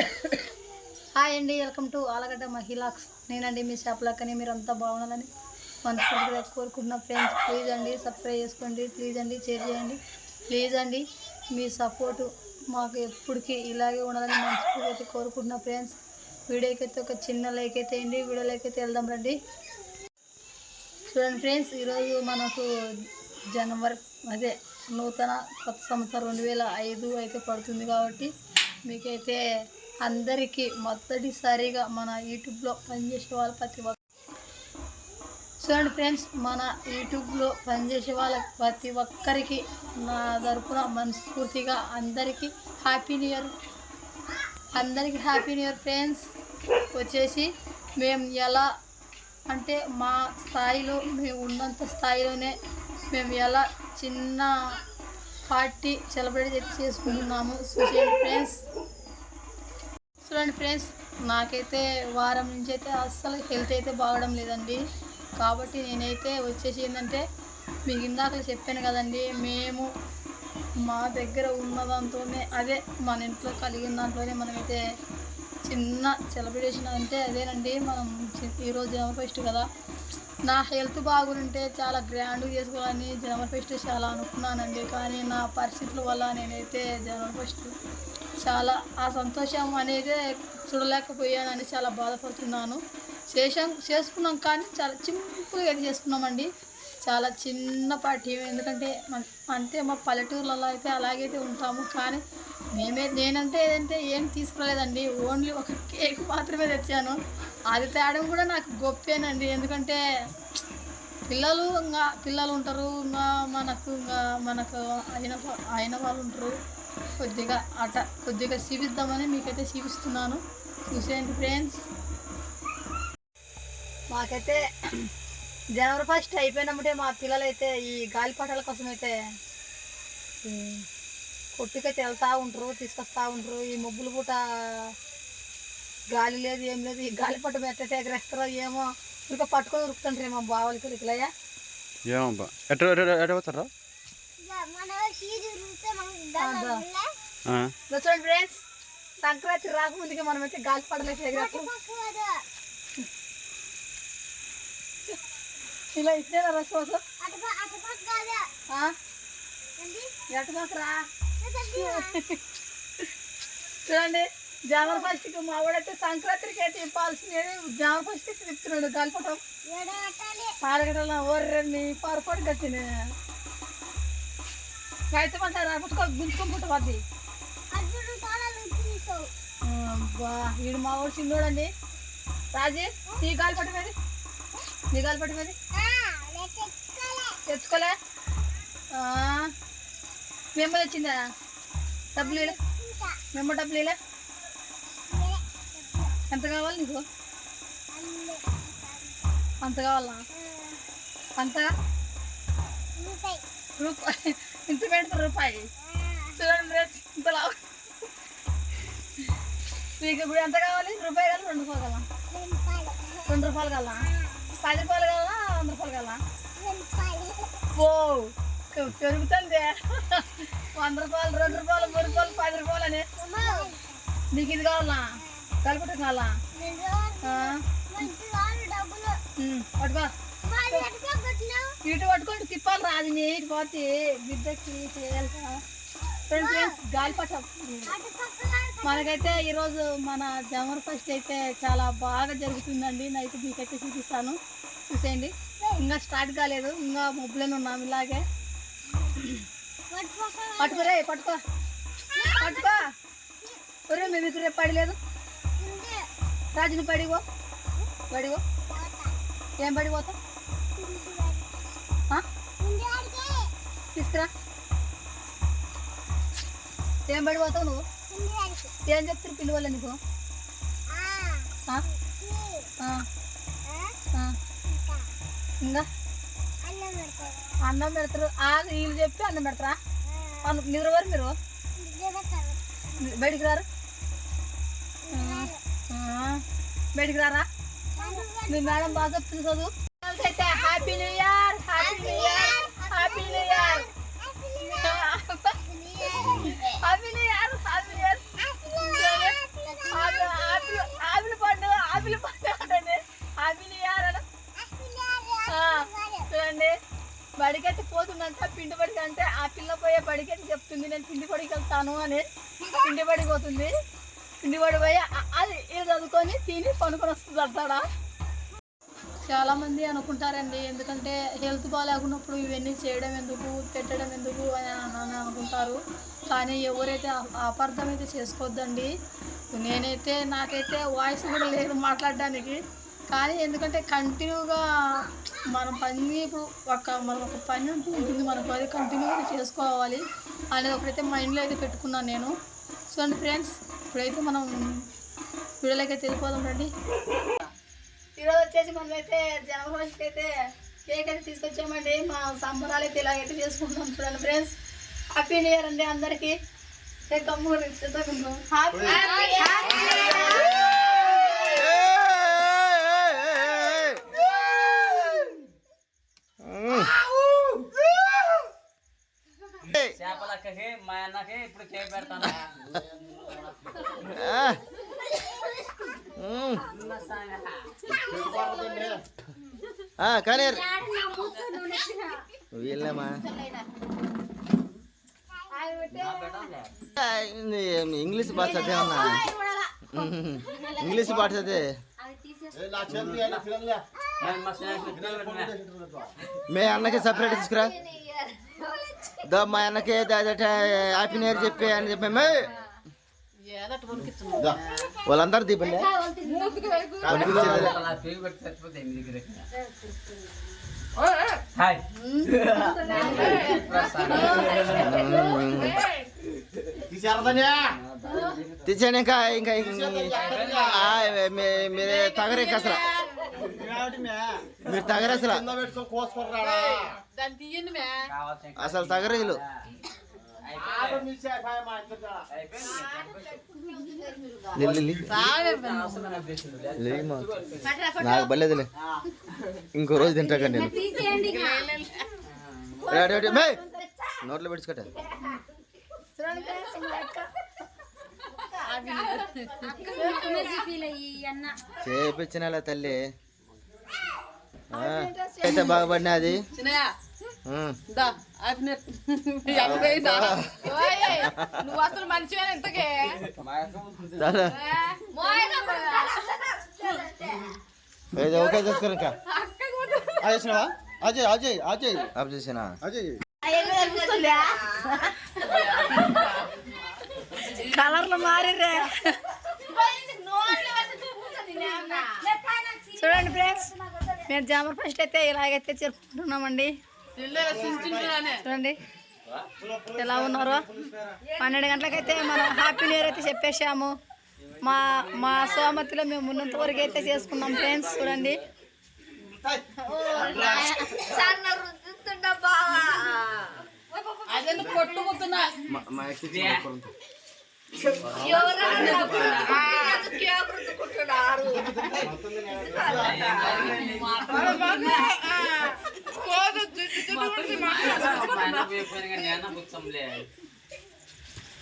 Hi అండి, welcome to Allagadda మహిళాక్స్. నేనండి మీ షాప్లక్కని. మీరు అంతా బాగున్నారని మనస్ఫూర్తిగా కోరుకుంటున్న ఫ్రెండ్స్. ప్లీజ్ అండి సబ్స్క్రైబ్ చేసుకోండి, ప్లీజ్ అండి షేర్ చేయండి, ప్లీజ్ అండి మీ సపోర్టు మాకు ఎప్పటికీ ఇలాగే ఉండాలని మనస్ఫూర్తిగా అయితే కోరుకుంటున్న ఫ్రెండ్స్. వీడియోకి అయితే ఒక చిన్న లైక్ అయితే వేయండి. వీడియోలోకి అయితే వెళ్దాం రండి. చూడండి ఫ్రెండ్స్, ఈరోజు మనకు జనవరి అదే నూతన కొత్త సంవత్సరం 2005 అయితే పడుతుంది. కాబట్టి మీకైతే అందరికీ మొదటిసారిగా మన యూట్యూబ్లో పనిచేసే వాళ్ళు చూడండి ఫ్రెండ్స్, మన యూట్యూబ్లో పనిచేసే వాళ్ళ ప్రతి ఒక్కరికి నా తరపున మనస్ఫూర్తిగా అందరికీ హ్యాపీ న్యూ ఇయర్. అందరికీ హ్యాపీ న్యూ ఇయర్ ఫ్రెండ్స్. వచ్చేసి మేము ఎలా అంటే మా స్థాయిలో మేము ఉన్నంత స్థాయిలోనే మేము ఎలా చిన్న పార్టీ సెలబ్రేట్ అయితే చేసుకుంటున్నాము. చూసేయండి ఫ్రెండ్స్. చూడండి ఫ్రెండ్స్, నాకైతే వారం నుంచి అయితే అస్సలు హెల్త్ అయితే బాగడం లేదండి. కాబట్టి నేనైతే వచ్చేసి ఏంటంటే మీకు ఇందాక చెప్పాను కదండి, మేము మా దగ్గర ఉన్న దాంతోనే అదే మన ఇంట్లో కలిగిన దాంట్లోనే మనమైతే చిన్న సెలబ్రేషన్ అంటే అదేనండి. మనం ఈరోజు జనవరి ఫస్ట్ కదా, నా హెల్త్ బాగుంటే చాలా గ్రాండ్గా చేసుకోవాలని జనవరి ఫస్ట్ చాలా అనుకున్నానండి. కానీ నా పరిస్థితుల వల్ల నేనైతే జనవరి ఫస్ట్ చాలా ఆ సంతోషం అనేది చూడలేకపోయానని చాలా బాధపడుతున్నాను. చేసుకున్నాం కానీ చాలా సింపుల్గా అయితే చేసుకున్నామండి. చాలా చిన్న పార్టీ. ఎందుకంటే అంటే మా పల్లెటూర్లలో అయితే అలాగైతే ఉంటాము. కానీ నేనంటే ఏదంటే ఏం తీసుకురాలేదండి, ఓన్లీ ఒక కేక్ మాత్రమే తెచ్చాను. అది తేడం కూడా నాకు గొప్పేనండి. ఎందుకంటే పిల్లలు ఉంటారు, మనకు అయిన వాళ్ళు ఉంటారు. కొద్దిగా చూపిద్దామని మీకైతే చూపిస్తున్నాను. చూసేయండి ఫ్రెండ్స్. మాకైతే జనవరి ఫస్ట్ అయిపోయినప్పుడే మా పిల్లలైతే ఈ గాలిపటాల కోసం అయితే కొట్టుకైతే వెళ్తూ ఉంటారు, తీసుకొస్తూ ఉంటారు. ఈ ముగ్గులు పూట గాలి లేదు, ఏం లేదు. ఈ గాలిపటం ఎట్లా ఎగరేస్తారో ఏమో, ఇంకా పట్టుకొని ఉరుకుతుంటారు మా బావలకి ఇట్లయ్యా. చూడండి ఫ్రెండ్స్, సంక్రాంతి రాకముందుకి మనమైతే గాలిపటలు అయితే ఎగరేస్తాం. ఇలా ఇచ్చేనా రసోసం ఎటుపక్కరా. చూడండి, జనవరి ఫస్ట్కి మా వాడైతే సంక్రాంతికి అయితే ఇవ్వాల్సినవి జనవరి ఫస్ట్కి తిప్పుతున్నాడు గాలిపటం. పారగట్టాల ఓర్రని పొరపాటు కట్టిన అయితే అంటారా గుంజుకుంటు పద్ది. వీడు మా వాడు చిన్నోడండి. రాజీ, నీ గాలిపటం ఏది? నీ గాలిపటం ఏది? తెచ్చుకోలే. మేము వచ్చిందా? డబ్బులు మేము డబ్బులు ఇలా ఎంత కావాలి నీకు? అంత కావాలా? అంత రూపాయి ఇంత పెడతారు రూపాయి. చూడండి ఇంతలా మీకు ఇప్పుడు ఎంత కావాలి? రూపాయి కావాలి, 2 రూపాయలు కావాలా? 2 రూపాయలు కావాలా? 10 రూపాయలు కావాలా? 100 రూపాయలు కావాలా? ఓ పెరుగుతుంది. 100 రూపాయలు, 2 రూపాయలు, 3 రూపాయలు, 10 రూపాయలు అని. నీకు ఇది కావాలా? కలిపి కావాలా? పట్టుకో, ఇటు పట్టుకొని తిప్పాలి. రాదు నీటి పోతే బిడ్డకి చేయాలి. ఫ్రెండ్స్, గాలిపటం మనకైతే ఈరోజు మన జనవరి ఫస్ట్ అయితే చాలా బాగా జరుగుతుందండి. నైట్ మీకైతే చూపిస్తాను. చూసేయండి. ఇంకా స్టార్ట్ కాలేదు, ఇంకా మబ్బులోనే ఉన్నాము. ఇలాగే పట్టుకోరే, పట్టుకో ఒరే. మీకు రేపు పడలేదు. రాజుని పడివో ఏం పడిపోతావు? తీసుకురా. ఏం పడిపోతావు నువ్వు? ఏం చెప్తారు పిల్లి వల్ల నీకు? ఇంకా అన్నం పెడతారు. వీళ్ళు చెప్పి అన్నం పెడతారా? నిద్రవారు మీరు బయటికి రారు? బయటికి రారా? మీ మేడం బాగా చెప్తుంది చదువు. అయితే happy new year, happy new year, happy new year, happy new year, happy new year, happy new year. నేను పిండి పడికి వెళ్తాను అని పిండి పడికి పోతుంది. పిండి పడి పోయి అది ఇది చదువుకొని తిని పనుకొని వస్తుంది అంటాడా. చాలామంది అనుకుంటారండి, ఎందుకంటే హెల్త్ బాగాలేకున్నప్పుడు ఇవన్నీ చేయడం ఎందుకు, పెట్టడం ఎందుకు అని అనుకుంటారు. కానీ ఎవరైతే అపార్థం అయితే చేసుకోవద్దండి. నాకైతే వాయిస్ కూడా లేదు మాట్లాడడానికి. కానీ ఎందుకంటే కంటిన్యూగా మనం పని ఇప్పుడు మనం ఒక పని ఉంటుంది, మనకు అది కంటిన్యూగా చేసుకోవాలి అనేది ఒకటైతే మైండ్లో అయితే పెట్టుకున్నాను నేను. చూడండి ఫ్రెండ్స్, ఇప్పుడైతే మనం వీడియోలోకి అయితే వెళ్ళిపోదాం రండి. ఈరోజు వచ్చేసి మనమైతే జన్మదినానికి అయితే కేక్ అయితే తీసుకొచ్చామండి. మా సంబరాలు అయితే ఇలాగైతే చేసుకుంటాం. చూడండి ఫ్రెండ్స్, హ్యాపీ న్యూ ఇయర్ అండి అందరికీ. చేపలక్కకి మా అన్నకి ఇప్పుడు కేక్ పెడతాను. కానీ వీళ్ళమా ఇంగ్లీష్ భాష అదే అన్నా, ఇంగ్లీష్ భాష అదే. మే అన్నకి సపరేట్ తీసుకురా, మా అన్నకి హ్యాపీ న్యూ ఇయర్ చెప్పి అని చెప్పాము. వాళ్ళందరూ దీపండి తీసాను. ఇంకా ఇంకా మీరు తగరే అసలు, మీరు తగరు అసలు తగరీలు. నాకు బలేదులే, ఇంకో రోజు తింటాక నేను. నోట్లో పెట్టుకోట చేపించిన తల్లి అయితే బాగుపడినా అది. నువ్వు అసలు మంచిగా ఇంతకే ఓకే చేసుకోరు. ఇంకా అజయ్ అజయ్ అజయ్ ఆఫ్ చేసినా అజయ్ కలర్లు మారిర్రే. చూడండి ఫ్రెండ్స్, మేము జామర్ ఫస్ట్ అయితే ఇలాగైతే జరుపుకుంటున్నామండి. చూడండి ఎలా ఉన్నారో. 12 గంటలకైతే మనం హ్యాపీ న్యూ ఇయర్ అయితే చెప్పేసాము. మా సోమతిలో మేము ఉన్నంత వరకు అయితే చేసుకున్నాం ఫ్రెండ్స్. చూడండి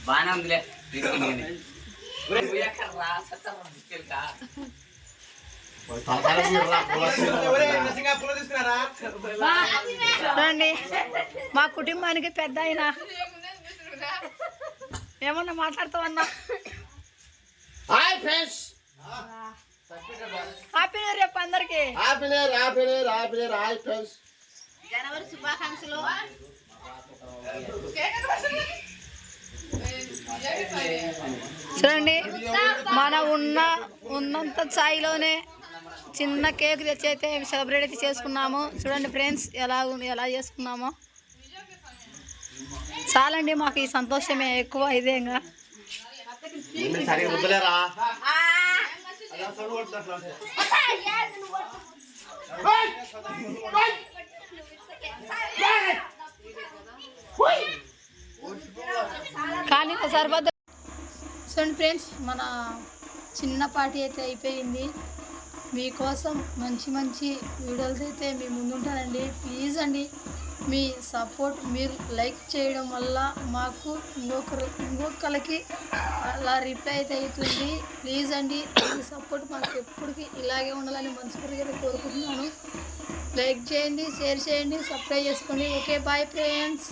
బానే ఉందిలే. చూడండి, మా కుటుంబానికి పెద్ద ఆయన ఏమన్నా మాట్లాడతామన్నా. హ్యాపీ న్యూ ఇయర్ రేపు అందరికి. జనవరి శుభాకాంక్షలు. చూడండి, మనం ఉన్నంత స్థాయిలోనే చిన్న కేక్ తెచ్చి అయితే సెలబ్రేట్ అయితే చేసుకున్నాము. చూడండి ఫ్రెండ్స్, ఎలా చేసుకున్నామో. చాలండి, మాకు ఈ సంతోషమే ఎక్కువ. ఇదే ఇంకా కానీ సరిపోద్ది. చూడండి ఫ్రెండ్స్, మన చిన్న పార్టీ అయితే అయిపోయింది. మీకోసం మంచి మంచి వీడియోస్ అయితే మీ ముందుంటానండి. ప్లీజ్ అండి, మీ సపోర్ట్ మీరు లైక్ చేయడం వల్ల మాకు ఇంకొకరికి అలా రిప్లై అయితే అవుతుంది. ప్లీజ్ అండి, మీ సపోర్ట్ మాకు ఎప్పటికీ ఇలాగే ఉండాలని మనస్ఫూర్తిగా కోరుకుంటున్నాను. లైక్ చేయండి, షేర్ చేయండి, సబ్స్క్రైబ్ చేసుకోండి. Okay, bye friends.